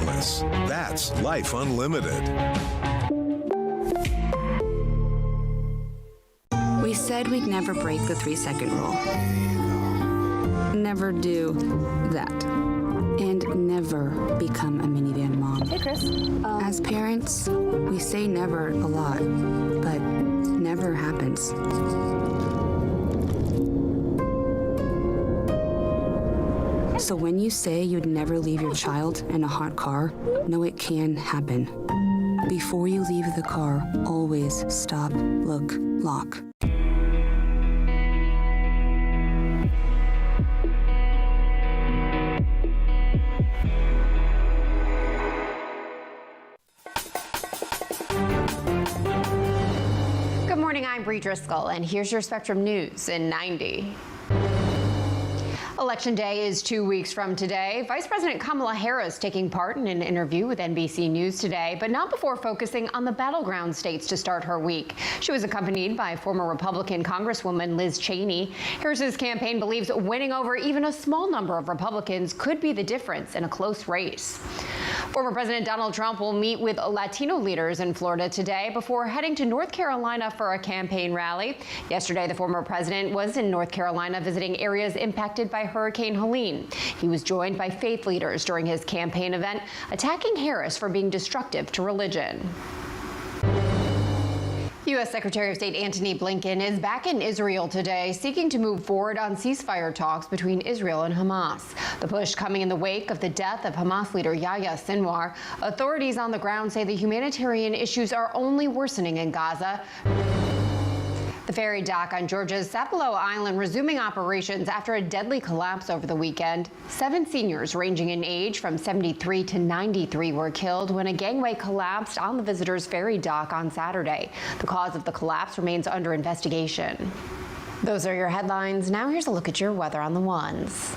limitless. That's Life Unlimited. We said we'd never break the 3-second rule. Never do that. And never become a minivan mom. Hey, Chris. As parents, we say never a lot, but never happens. So when you say you'd never leave your child in a hot car, know it can happen. Before you leave the car, always stop, look, lock. Good morning, I'm Bree Driscoll, and here's your Spectrum News in 90. Election Day is 2 weeks from today. Vice President Kamala Harris taking part in an interview with NBC News today, but not before focusing on the battleground states to start her week. She was accompanied by former Republican Congresswoman Liz Cheney. Harris's campaign believes winning over even a small number of Republicans could be the difference in a close race. Former President Donald Trump will meet with Latino leaders in Florida today before heading to North Carolina for a campaign rally. Yesterday, the former president was in North Carolina visiting areas impacted by Hurricane Helene. He was joined by faith leaders during his campaign event, attacking Harris for being destructive to religion. U.S. Secretary of State Antony Blinken is back in Israel today, seeking to move forward on ceasefire talks between Israel and Hamas. The push coming in the wake of the death of Hamas leader Yahya Sinwar. Authorities on the ground say the humanitarian issues are only worsening in Gaza. The ferry dock on Georgia's Sapelo Island resuming operations after a deadly collapse over the weekend. 7 seniors ranging in age from 73 to 93 were killed when a gangway collapsed on the visitors' ferry dock on Saturday. The cause of the collapse remains under investigation. Those are your headlines. Now here's a look at your weather on the ones.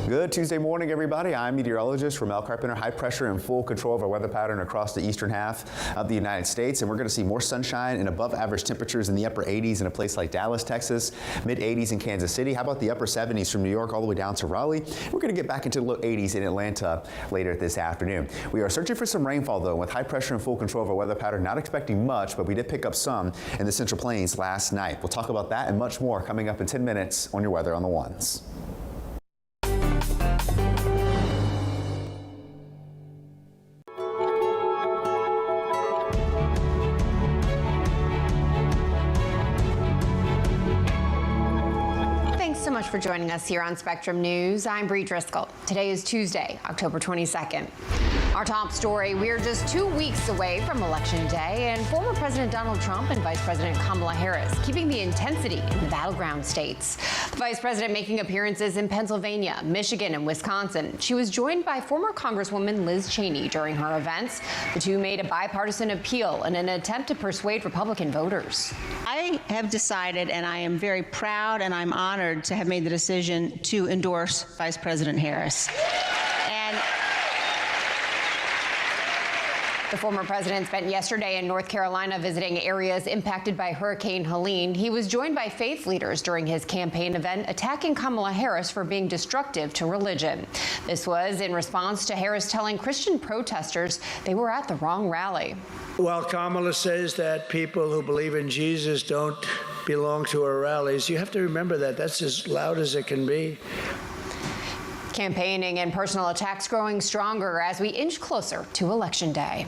Good Tuesday morning, everybody. I'm meteorologist Ramel Carpenter. High pressure in full control of our weather pattern across the eastern half of the United States. And we're going to see more sunshine and above average temperatures in the upper 80s in a place like Dallas, Texas, mid 80s in Kansas City. How about the upper 70s from New York all the way down to Raleigh? We're going to get back into the low 80s in Atlanta later this afternoon. We are searching for some rainfall, though, with high pressure in full control of our weather pattern. Not expecting much, but we did pick up some in the Central Plains last night. We'll talk about that and much more coming up in 10 minutes on your Weather on the Ones. So much for joining us here on Spectrum News. I'm Bree Driscoll. Today is Tuesday, October 22nd. Our top story, we're just 2 weeks away from Election Day, and former President Donald Trump and Vice President Kamala Harris keeping the intensity in the battleground states. The Vice President making appearances in Pennsylvania, Michigan, and Wisconsin. She was joined by former Congresswoman Liz Cheney during her events. The two made a bipartisan appeal in an attempt to persuade Republican voters. I have decided, and I am very proud and I'm honored to have made the decision to endorse Vice President Harris. And the former president spent yesterday in North Carolina visiting areas impacted by Hurricane Helene. He was joined by faith leaders during his campaign event, attacking Kamala Harris for being destructive to religion. This was in response to Harris telling Christian protesters they were at the wrong rally. While Kamala says that people who believe in Jesus don't belong to her rallies, you have to remember that that's as loud as it can be. Campaigning and personal attacks growing stronger as we inch closer to Election Day.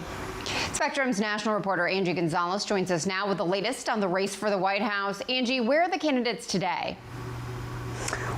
Spectrum's national reporter Angie Gonzalez joins us now with the latest on the race for the White House. Angie, where are the candidates today?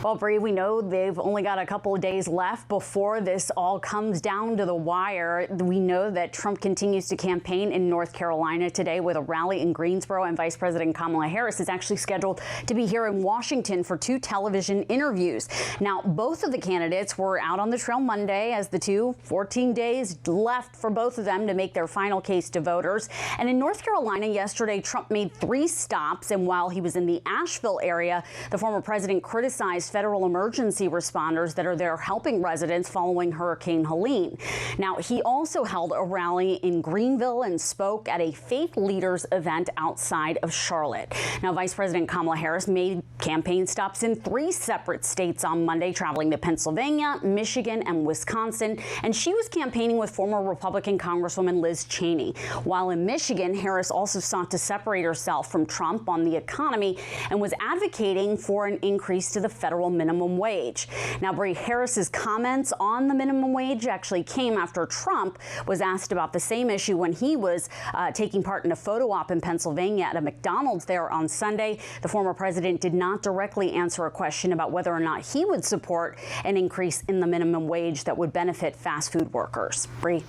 Well, Bree, we know they've only got a couple of days left before this all comes down to the wire. We know that Trump continues to campaign in North Carolina today with a rally in Greensboro, and Vice President Kamala Harris is actually scheduled to be here in Washington for 2 television interviews. Now, both of the candidates were out on the trail Monday as the 14 days left for both of them to make their final case to voters. And in North Carolina yesterday, Trump made 3 stops, and while he was in the Asheville area, the former president criticized federal emergency responders that are there helping residents following Hurricane Helene. Now, he also held a rally in Greenville and spoke at a faith leaders event outside of Charlotte. Now, Vice President Kamala Harris made Campaign stops in 3 separate states on Monday, traveling to Pennsylvania, Michigan, and Wisconsin. And she was campaigning with former Republican Congresswoman Liz Cheney. While in Michigan, Harris also sought to separate herself from Trump on the economy and was advocating for an increase to the federal minimum wage. Now, Brie, Harris's comments on the minimum wage actually came after Trump was asked about the same issue when he was taking part in a photo op in Pennsylvania at a McDonald's there on Sunday. The former president did not directly answer a question about whether or not he would support an increase in the minimum wage that would benefit fast food workers. Brie.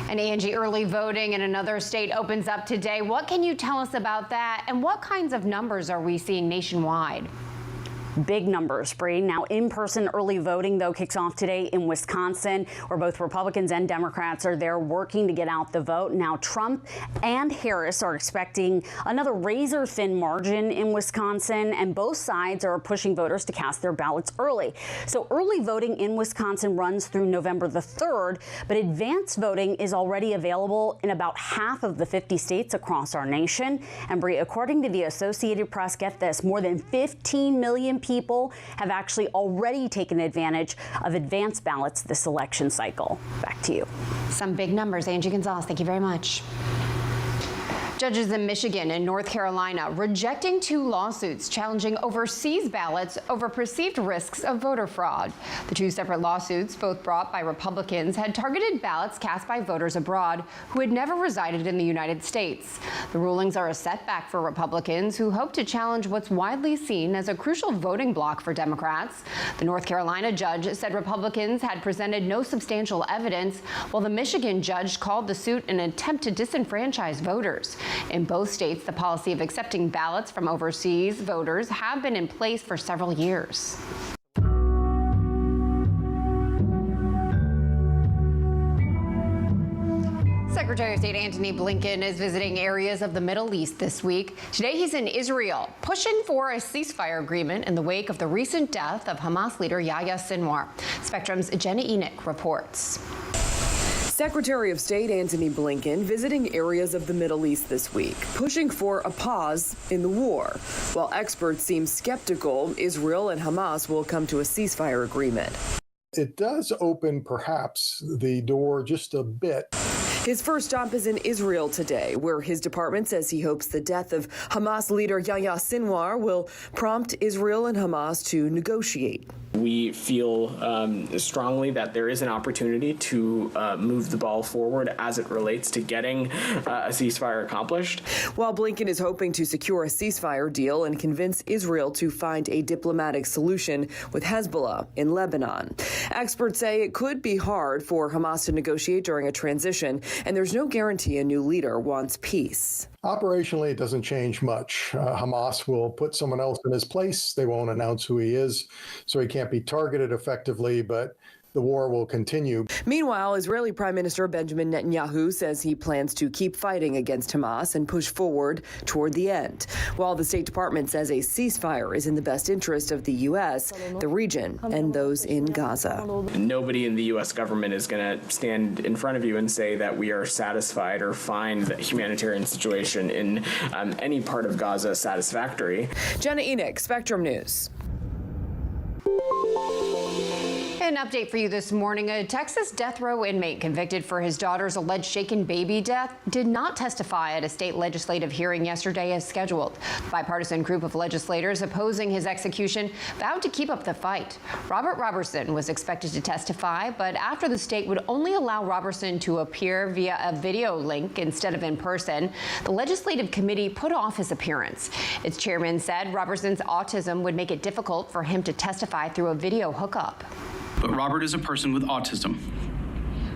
And Angie, early voting in another state opens up today. What can you tell us about that? And what kinds of numbers are we seeing nationwide? Big numbers, Bree. Now, in-person early voting, though, kicks off today in Wisconsin, where both Republicans and Democrats are there working to get out the vote. Now, Trump and Harris are expecting another razor-thin margin in Wisconsin, and both sides are pushing voters to cast their ballots early. So early voting in Wisconsin runs through November the 3rd, but advanced voting is already available in about half of the 50 states across our nation. And Bree, according to the Associated Press, get this, more than 15 million people have actually already taken advantage of advanced ballots this election cycle. Back to you. Some big numbers. Angie Gonzalez, thank you very much. Judges in Michigan and North Carolina rejecting 2 lawsuits challenging overseas ballots over perceived risks of voter fraud. The 2 separate lawsuits, both brought by Republicans, had targeted ballots cast by voters abroad who had never resided in the United States. The rulings are a setback for Republicans who hope to challenge what's widely seen as a crucial voting bloc for Democrats. The North Carolina judge said Republicans had presented no substantial evidence, while the Michigan judge called the suit an attempt to disenfranchise voters. In both states, the policy of accepting ballots from overseas voters have been in place for several years. Secretary of State Antony Blinken is visiting areas of the Middle East this week. Today he's in Israel, pushing for a ceasefire agreement in the wake of the recent death of Hamas leader Yahya Sinwar. Spectrum's Jenna Enoch reports. Secretary of State Antony Blinken visiting areas of the Middle East this week, pushing for a pause in the war. While experts seem skeptical, Israel and Hamas will come to a ceasefire agreement. It does open, perhaps, the door just a bit. His first stop is in Israel today, where his department says he hopes the death of Hamas leader Yahya Sinwar will prompt Israel and Hamas to negotiate. We feel strongly that there is an opportunity to move the ball forward as it relates to getting a ceasefire accomplished. While Blinken is hoping to secure a ceasefire deal and convince Israel to find a diplomatic solution with Hezbollah in Lebanon. Experts say it could be hard for Hamas to negotiate during a transition, and there's no guarantee a new leader wants peace. Operationally, it doesn't change much. Hamas will put someone else in his place. They won't announce who he is, so he can't be targeted effectively, but the war will continue. Meanwhile, Israeli Prime Minister Benjamin Netanyahu says he plans to keep fighting against Hamas and push forward toward the end. While the State Department says a ceasefire is in the best interest of the U.S., the region, and those in Gaza. Nobody in the U.S. government is going to stand in front of you and say that we are satisfied or find the humanitarian situation in any part of Gaza satisfactory. Jenna Enoch, Spectrum News. An update for you this morning. A Texas death row inmate convicted for his daughter's alleged shaken baby death did not testify at a state legislative hearing yesterday as scheduled. The bipartisan group of legislators opposing his execution vowed to keep up the fight. Robert Robertson was expected to testify, but after the state would only allow Robertson to appear via a video link instead of in person, the legislative committee put off his appearance. Its chairman said Robertson's autism would make it difficult for him to testify through a video hookup. But Robert is a person with autism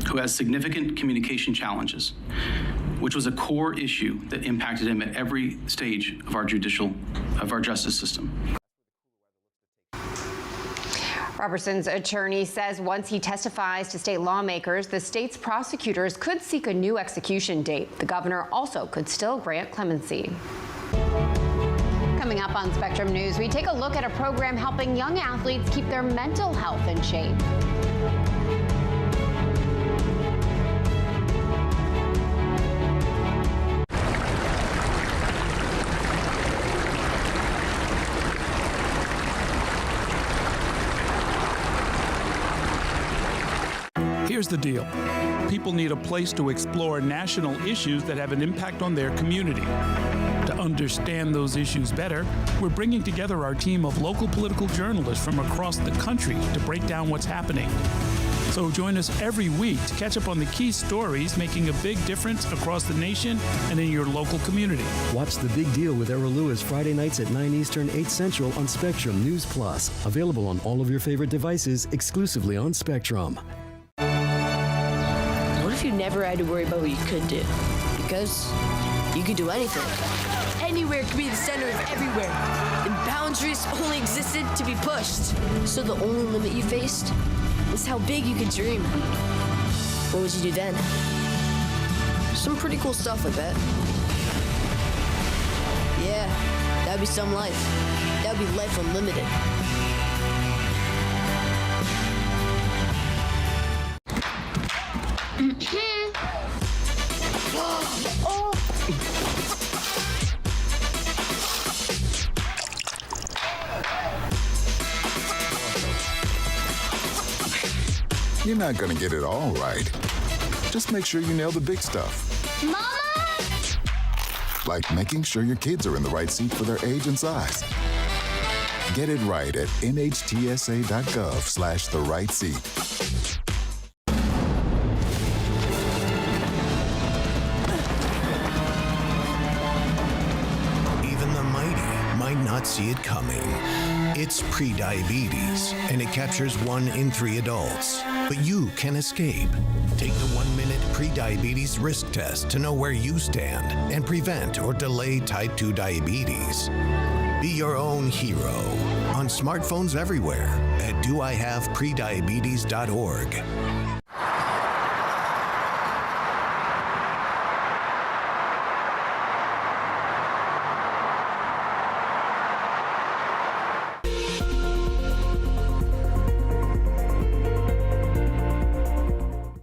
who has significant communication challenges, which was a core issue that impacted him at every stage of our justice system. Robertson's attorney says once he testifies to state lawmakers, the state's prosecutors could seek a new execution date. The governor also could still grant clemency. Coming up on Spectrum News, we take a look at a program helping young athletes keep their mental health in shape. Here's the deal. People need a place to explore national issues that have an impact on their community. To understand those issues better, we're bringing together our team of local political journalists from across the country to break down what's happening. So join us every week to catch up on the key stories making a big difference across the nation and in your local community. Watch The Big Deal with Errol Lewis Friday nights at 9 Eastern, 8 Central on Spectrum News Plus. Available on all of your favorite devices exclusively on Spectrum. What if you never had to worry about what you could do? Because you could do anything. Anywhere could be the center of everywhere. And boundaries only existed to be pushed. So the only limit you faced was how big you could dream. What would you do then? Some pretty cool stuff, I bet. Yeah, that'd be some life. That'd be life unlimited. Oh! You're not going to get it all right. Just make sure you nail the big stuff. Mama! Like making sure your kids are in the right seat for their age and size. Get it right at nhtsa.gov/the-right-seat. Even the mighty might not see it coming. It's prediabetes, and it captures 1 in 3 adults. But you can escape. Take the 1-minute prediabetes risk test to know where you stand and prevent or delay type 2 diabetes. Be your own hero on smartphones everywhere at doihaveprediabetes.org.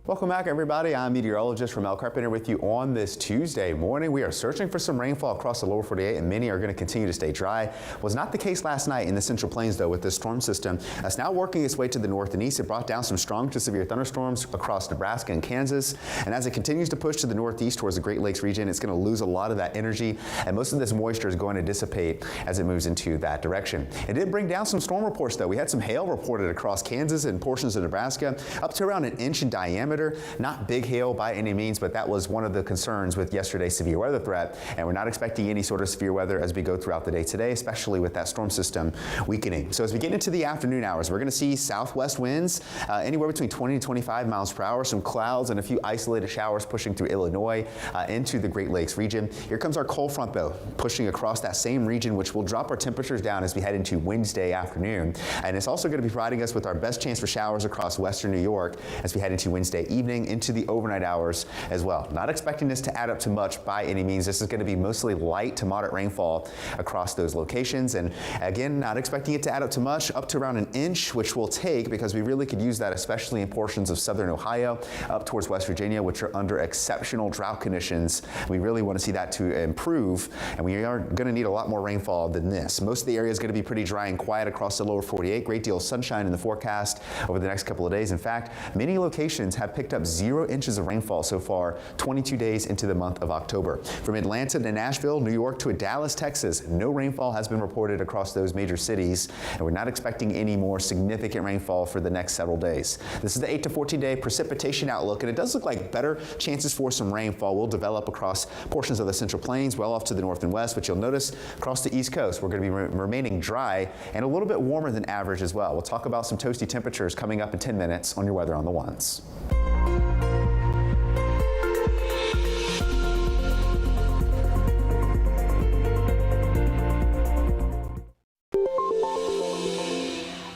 Welcome back, everybody. I'm meteorologist Ramel Carpenter with you on this Tuesday morning. We are searching for some rainfall across the lower 48, and many are going to continue to stay dry. Was not the case last night in the Central Plains, though, with this storm system that's now working its way to the north and east. It brought down some strong to severe thunderstorms across Nebraska and Kansas. And as it continues to push to the northeast towards the Great Lakes region, it's going to lose a lot of that energy, and most of this moisture is going to dissipate as it moves into that direction. It did bring down some storm reports, though. We had some hail reported across Kansas and portions of Nebraska, up to around 1 inch in diameter. Not big hail by any means, but that was one of the concerns with yesterday's severe weather threat. And we're not expecting any sort of severe weather as we go throughout the day today, especially with that storm system weakening. So as we get into the afternoon hours, we're going to see southwest winds anywhere between 20 to 25 miles per hour, some clouds and a few isolated showers pushing through Illinois into the Great Lakes region. Here comes our cold front, though, pushing across that same region, which will drop our temperatures down as we head into Wednesday afternoon. And it's also going to be providing us with our best chance for showers across western New York as we head into Wednesday evening into the overnight hours as well. Not expecting this to add up to much by any means. This is going to be mostly light to moderate rainfall across those locations. And again, not expecting it to add up to much, up to around 1 inch, which we'll take because we really could use that, especially in portions of southern Ohio up towards West Virginia, which are under exceptional drought conditions. We really want to see that to improve, and we are going to need a lot more rainfall than this. Most of the area is going to be pretty dry and quiet across the lower 48. Great deal of sunshine in the forecast over the next couple of days. In fact, many locations have picked up 0 inches of rainfall so far, 22 days into the month of October. From Atlanta to Nashville, New York to Dallas, Texas, no rainfall has been reported across those major cities, and we're not expecting any more significant rainfall for the next several days. This is the 8 to 14 day precipitation outlook, and it does look like better chances for some rainfall will develop across portions of the Central Plains, well off to the north and west, but you'll notice across the East Coast, we're going to be remaining dry and a little bit warmer than average as well. We'll talk about some toasty temperatures coming up in 10 minutes on your Weather on the Ones.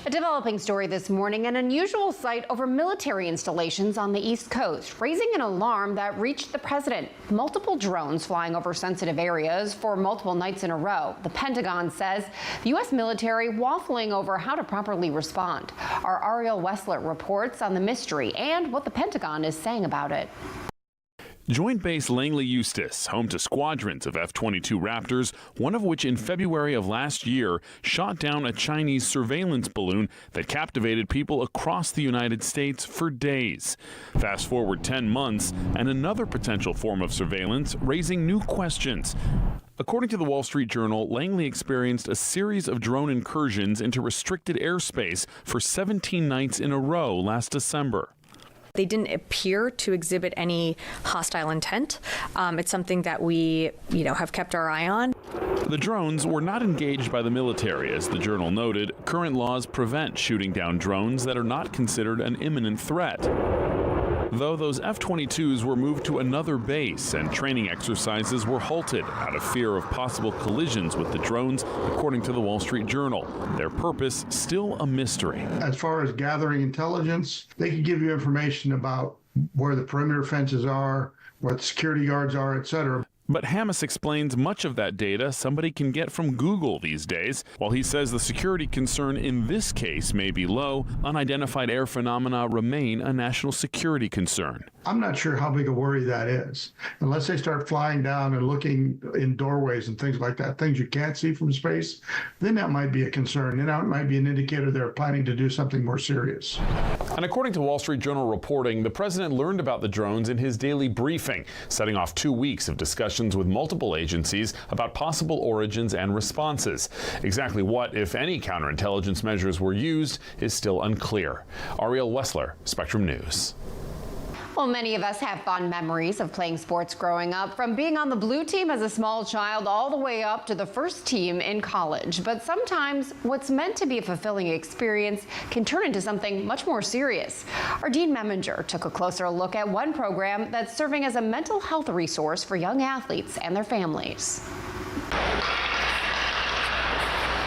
A developing story this morning, an unusual sight over military installations on the East Coast, raising an alarm that reached the president. Multiple drones flying over sensitive areas for multiple nights in a row. The Pentagon says the U.S. military waffling over how to properly respond. Our Ariel Wessler reports on the mystery and what the Pentagon is saying about it. Joint Base Langley Eustis, home to squadrons of F-22 Raptors, one of which in February of last year shot down a Chinese surveillance balloon that captivated people across the United States for days. Fast forward 10 months, and another potential form of surveillance raising new questions. According to the Wall Street Journal, Langley experienced a series of drone incursions into restricted airspace for 17 nights in a row last December. They didn't appear to exhibit any hostile intent. It's something that we, have kept our eye on. The drones were not engaged by the military, as the Journal noted. Current laws prevent shooting down drones that are not considered an imminent threat. Though those F-22s were moved to another base and training exercises were halted out of fear of possible collisions with the drones, according to the Wall Street Journal. Their purpose still a mystery. As far as gathering intelligence, they can give you information about where the perimeter fences are, where the security guards are, etc. But Hammis explains much of that data somebody can get from Google these days. While he says the security concern in this case may be low, unidentified air phenomena remain a national security concern. I'm not sure how big a worry that is. Unless they start flying down and looking in doorways and things like that, things you can't see from space, then that might be a concern. Then that might be an indicator they're planning to do something more serious. And according to Wall Street Journal reporting, the president learned about the drones in his daily briefing, setting off 2 weeks of discussions with multiple agencies about possible origins and responses. Exactly what, if any, counterintelligence measures were used is still unclear. Ariel Wessler, Spectrum News. Well, many of us have fond memories of playing sports growing up, from being on the blue team as a small child all the way up to the first team in college. But sometimes what's meant to be a fulfilling experience can turn into something much more serious. Our Dean Meminger took a closer look at one program that's serving as a mental health resource for young athletes and their families.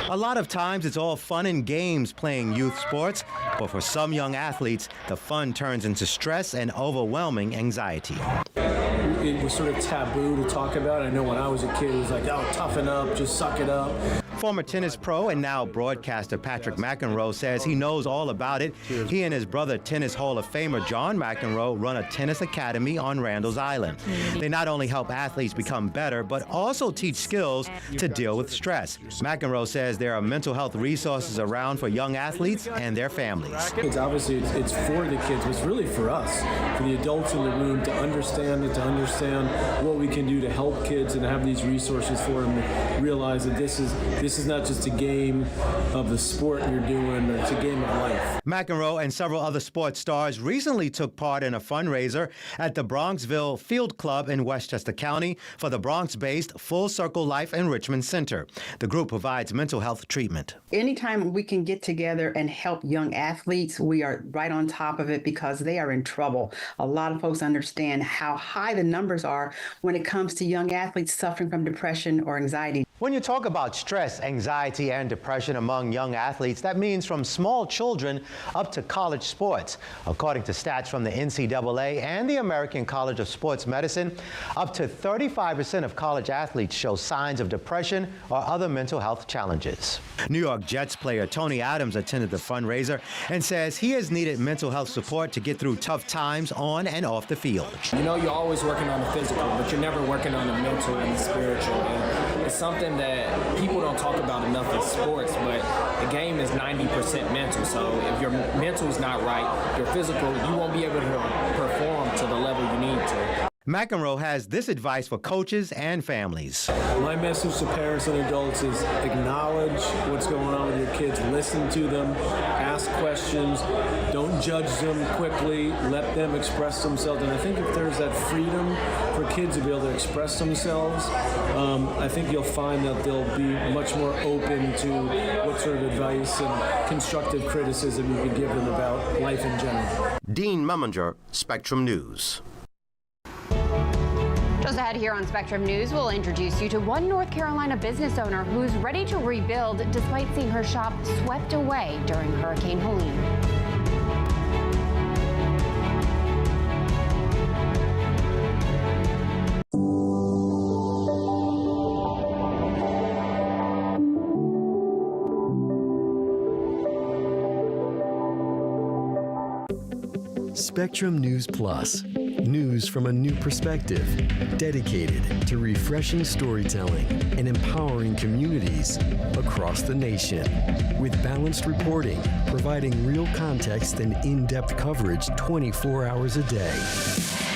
A lot of times it's all fun and games playing youth sports, but for some young athletes, the fun turns into stress and overwhelming anxiety. It was sort of taboo to talk about. I know when I was a kid, it was like, oh, toughen up, just suck it up. Former tennis pro and now broadcaster Patrick McEnroe says he knows all about it. He and his brother, Tennis Hall of Famer John McEnroe, run a tennis academy on Randall's Island. They not only help athletes become better, but also teach skills to deal with stress. McEnroe says there are mental health resources around for young athletes and their families. Obviously, it's for the kids, but it's really for us, for the adults in the room to understand it, to understand what we can do to help kids and have these resources for them to realize that this is not just a game of the sport you're doing, it's a game of life. McEnroe and several other sports stars recently took part in a fundraiser at the Bronxville Field Club in Westchester County for the Bronx-based Full Circle Life Enrichment Center. The group provides mental health treatment. Anytime we can get together and help young athletes, we are right on top of it because they are in trouble. A lot of folks understand how high the numbers are when it comes to young athletes suffering from depression or anxiety. When you talk about stress, anxiety, and depression among young athletes, that means from small children up to college sports. According to stats from the NCAA and the American College of Sports Medicine, up to 35% of college athletes show signs of depression or other mental health challenges. New York Jets player Tony Adams attended the fundraiser and says he has needed mental health support to get through tough times on and off the field. You know, you're always working on the physical, but you're never working on the mental and the spiritual. And it's something that people don't talk about enough in sports, but the game is 90% mental. So if your mental is not right, your physical, you won't be able to perform to the level you need to. McEnroe has this advice for coaches and families. My message to parents and adults is acknowledge what's going on with your kids, listen to them, ask questions, don't judge them quickly, let them express themselves. And I think if there's that freedom for kids to be able to express themselves, I think you'll find that they'll be much more open to what sort of advice and constructive criticism you can give them about life in general. Dean Meminger, Spectrum News. Just ahead here on Spectrum News, we'll introduce you to one North Carolina business owner who's ready to rebuild despite seeing her shop swept away during Hurricane Helene. Spectrum News Plus. News from a new perspective, dedicated to refreshing storytelling and empowering communities across the nation. With balanced reporting, providing real context and in-depth coverage 24 hours a day.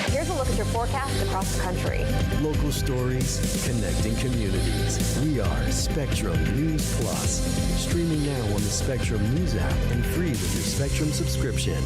Here's a look at your forecast across the country. Local stories, connecting communities. We are Spectrum News Plus. Streaming now on the Spectrum News app and free with your Spectrum subscription.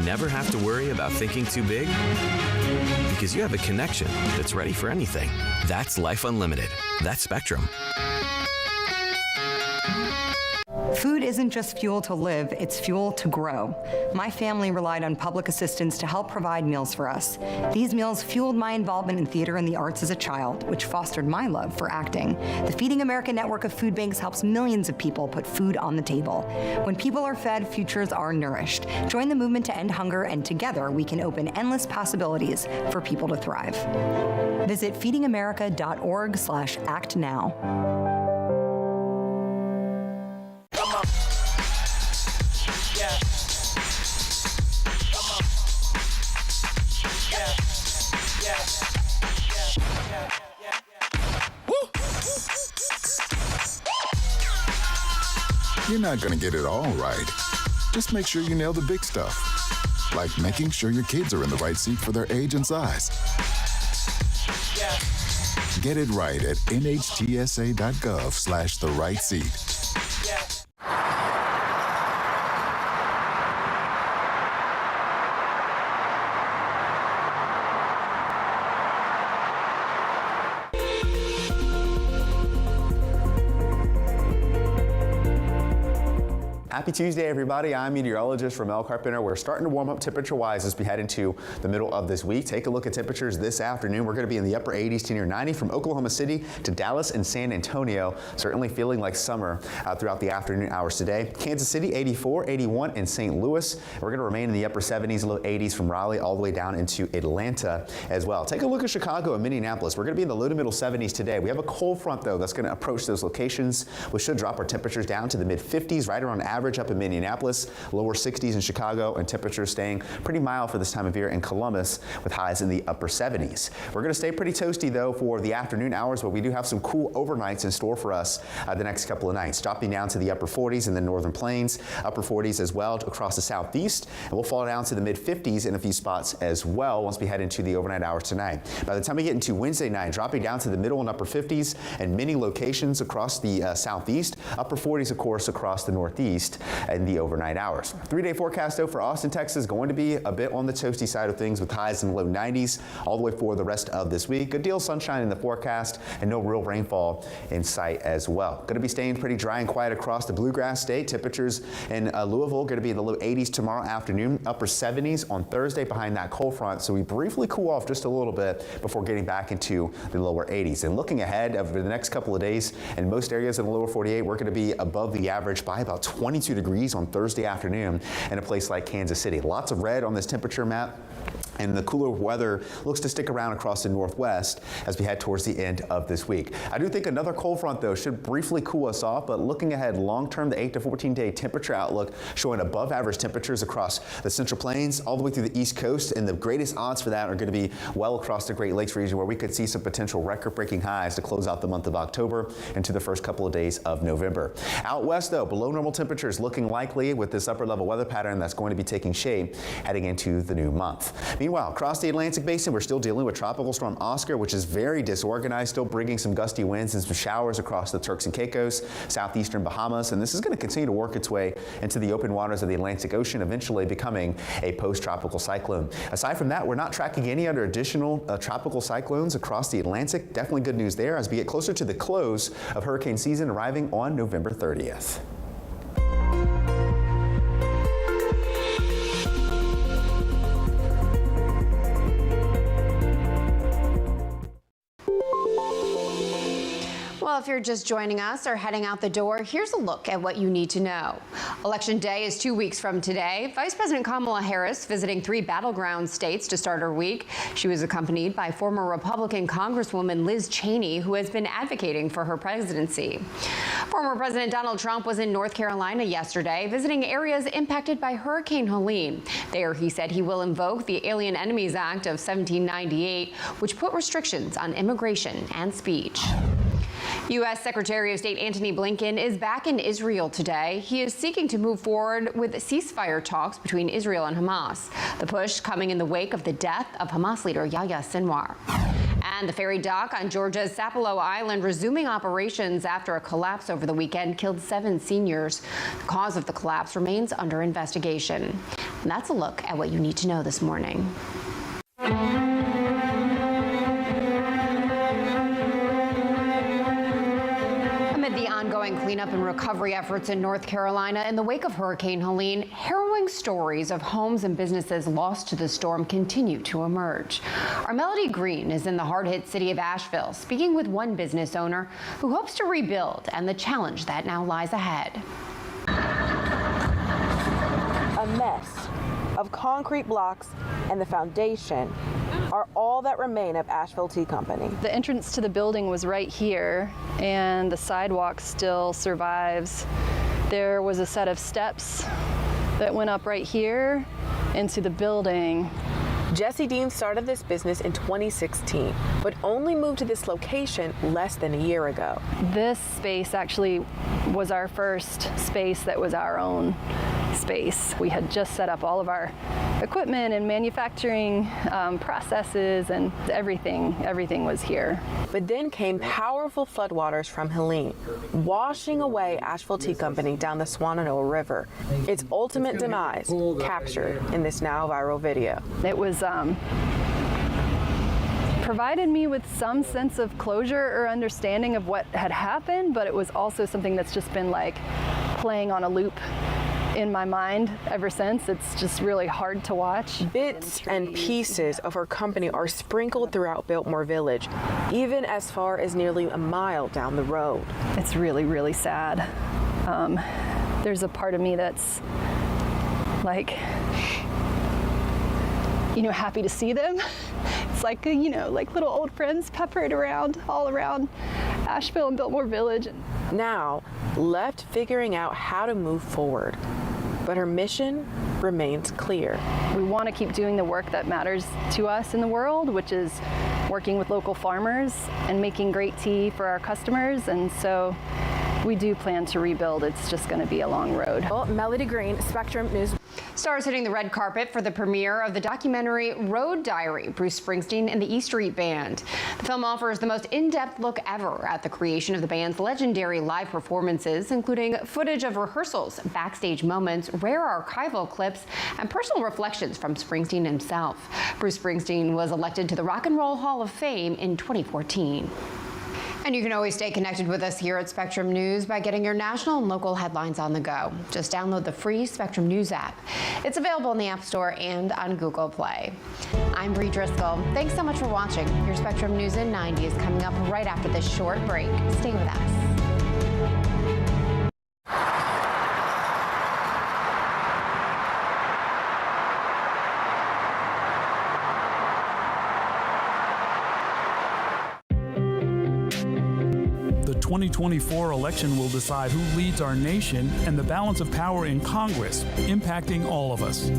Never have to worry about thinking too big? Because you have a connection that's ready for anything. That's Life Unlimited. That's Spectrum. Food isn't just fuel to live, it's fuel to grow. My family relied on public assistance to help provide meals for us. These meals fueled my involvement in theater and the arts as a child, which fostered my love for acting. The Feeding America network of food banks helps millions of people put food on the table. When people are fed, futures are nourished. Join the movement to end hunger, and together we can open endless possibilities for people to thrive. Visit feedingamerica.org/act now. You're not going to get it all right. Just make sure you nail the big stuff, like making sure your kids are in the right seat for their age and size. Get it right at nhtsa.gov/the-right-seat. Happy Tuesday, everybody. I'm meteorologist Ramel Carpenter. We're starting to warm up temperature-wise as we head into the middle of this week. Take a look at temperatures this afternoon. We're going to be in the upper 80s to near 90 from Oklahoma City to Dallas and San Antonio. Certainly feeling like summer throughout the afternoon hours today. Kansas City, 84, 81 in St. Louis. We're going to remain in the upper 70s, low 80s from Raleigh all the way down into Atlanta as well. Take a look at Chicago and Minneapolis. We're going to be in the low to middle 70s today. We have a cold front, though, that's going to approach those locations, which should drop our temperatures down to the mid-50s, right around average up in Minneapolis, lower 60s in Chicago, and temperatures staying pretty mild for this time of year in Columbus with highs in the upper 70s. We're going to stay pretty toasty, though, for the afternoon hours, but we do have some cool overnights in store for us the next couple of nights, dropping down to the upper 40s in the northern plains, upper 40s as well across the southeast, and we'll fall down to the mid-50s in a few spots as well once we head into the overnight hours tonight. By the time we get into Wednesday night, dropping down to the middle and upper 50s in many locations across the southeast, upper 40s, of course, across the northeast in the overnight hours. 3-day forecast, though, for Austin, Texas, going to be a bit on the toasty side of things with highs in the low 90s all the way for the rest of this week. Good deal of sunshine in the forecast and no real rainfall in sight as well. Going to be staying pretty dry and quiet across the Bluegrass State. Temperatures in Louisville going to be in the low 80s tomorrow afternoon, upper 70s on Thursday behind that cold front. So we briefly cool off just a little bit before getting back into the lower 80s. And looking ahead over the next couple of days, in most areas in the lower 48, we're going to be above the average by about 22 degrees on Thursday afternoon in a place like Kansas City. Lots of red on this temperature map. And the cooler weather looks to stick around across the northwest as we head towards the end of this week. I do think another cold front, though, should briefly cool us off, but looking ahead long-term, the 8 to 14-day temperature outlook showing above average temperatures across the Central Plains all the way through the East Coast, and the greatest odds for that are going to be well across the Great Lakes region, where we could see some potential record-breaking highs to close out the month of October into the first couple of days of November. Out west, though, below normal temperatures looking likely with this upper-level weather pattern that's going to be taking shape heading into the new month. Meanwhile, across the Atlantic Basin, we're still dealing with Tropical Storm Oscar, which is very disorganized, still bringing some gusty winds and some showers across the Turks and Caicos, southeastern Bahamas, and this is going to continue to work its way into the open waters of the Atlantic Ocean, eventually becoming a post-tropical cyclone. Aside from that, we're not tracking any other additional tropical cyclones across the Atlantic. Definitely good news there as we get closer to the close of hurricane season, arriving on November 30th. Well, Well, if you're just joining us or heading out the door, here's a look at what you need to know. Election day is 2 weeks from today. Vice President Kamala Harris visiting 3 battleground states to start her week. She was accompanied by former Republican Congresswoman Liz Cheney, who has been advocating for her presidency. Former President Donald Trump was in North Carolina yesterday, visiting areas impacted by Hurricane Helene. There, he said he will invoke the Alien Enemies Act of 1798, which put restrictions on immigration and speech. U.S. Secretary of State Antony Blinken is back in Israel today. He is seeking to move forward with ceasefire talks between Israel and Hamas. The push coming in the wake of the death of Hamas leader Yahya Sinwar. And the ferry dock on Georgia's Sapelo Island resuming operations after a collapse over the weekend killed 7 seniors. The cause of the collapse remains under investigation. And that's a look at what you need to know this morning. The ongoing cleanup and recovery efforts in North Carolina in the wake of Hurricane Helene, harrowing stories of homes and businesses lost to the storm continue to emerge. Our Melody Green is in the hard-hit city of Asheville, speaking with one business owner who hopes to rebuild and the challenge that now lies ahead. A mess of concrete blocks and the foundation are all that remain of Asheville Tea Company. The entrance to the building was right here, and the sidewalk still survives. There was a set of steps that went up right here into the building. Jesse Dean started this business in 2016, but only moved to this location less than a year ago. This space actually was our first space that was our own space. We had just set up all of our equipment and manufacturing processes, and everything was here. But then came powerful floodwaters from Helene, washing away Asheville Tea Company down the Swannanoa River. Its ultimate demise captured in this now viral video. It was provided me with some sense of closure or understanding of what had happened, but it was also something that's just been like playing on a loop in my mind ever since. It's just really hard to watch. Bits and pieces of her company are sprinkled throughout Biltmore Village, even as far as nearly a mile down the road. It's really, really sad. There's a part of me that's like, happy to see them. It's like, like little old friends peppered around, all around Asheville and Biltmore Village. Now, left figuring out how to move forward. But her mission remains clear. We want to keep doing the work that matters to us in the world, which is working with local farmers and making great tea for our customers. And so we do plan to rebuild. It's just going to be a long road. Well, Melody Green, Spectrum News. Stars hitting the red carpet for the premiere of the documentary Road Diary, Bruce Springsteen and the E Street Band. The film offers the most in-depth look ever at the creation of the band's legendary live performances, including footage of rehearsals, backstage moments, rare archival clips, and personal reflections from Springsteen himself. Bruce Springsteen was elected to the Rock and Roll Hall of Fame in 2014. And you can always stay connected with us here at Spectrum News by getting your national and local headlines on the go. Just download the free Spectrum News app. It's available in the App Store and on Google Play. I'm Bree Driscoll. Thanks so much for watching. Your Spectrum News in 90 is coming up right after this short break. Stay with us. The 2024 election will decide who leads our nation and the balance of power in Congress, impacting all of us.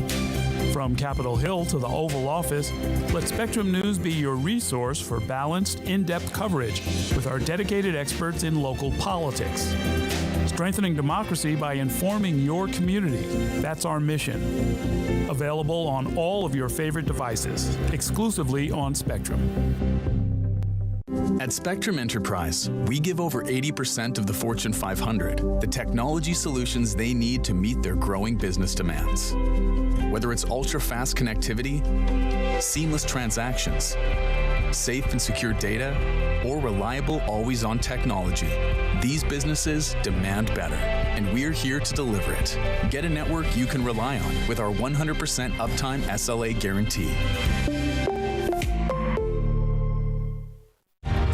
From Capitol Hill to the Oval Office, let Spectrum News be your resource for balanced, in-depth coverage with our dedicated experts in local politics. Strengthening democracy by informing your community. That's our mission. Available on all of your favorite devices, exclusively on Spectrum. At Spectrum Enterprise, we give over 80% of the Fortune 500 the technology solutions they need to meet their growing business demands. Whether it's ultra-fast connectivity, seamless transactions, safe and secure data, or reliable always-on technology, these businesses demand better, and we're here to deliver it. Get a network you can rely on with our 100% uptime SLA guarantee.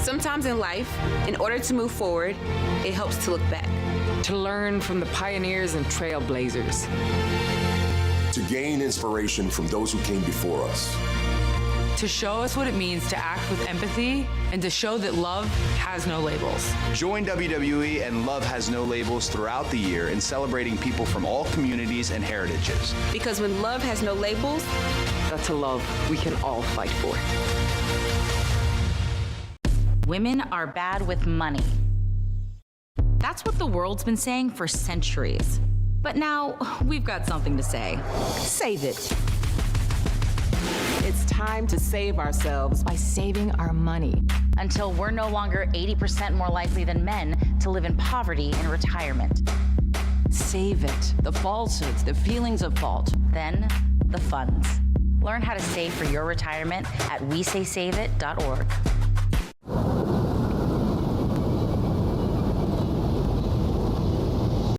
Sometimes Sometimes in life, in order to move forward, it helps to look back. To learn from the pioneers and trailblazers. To gain inspiration from those who came before us. To show us what it means to act with empathy and to show that love has no labels. Join WWE and Love Has No Labels throughout the year in celebrating people from all communities and heritages. Because when love has no labels, that's a love we can all fight for. Women are bad with money. That's what the world's been saying for centuries. But now we've got something to say. Save it. It's time to save ourselves by saving our money. Until we're no longer 80% more likely than men to live in poverty in retirement. Save it. The falsehoods, the feelings of fault. Then, the funds. Learn how to save for your retirement at wesaysaveit.org.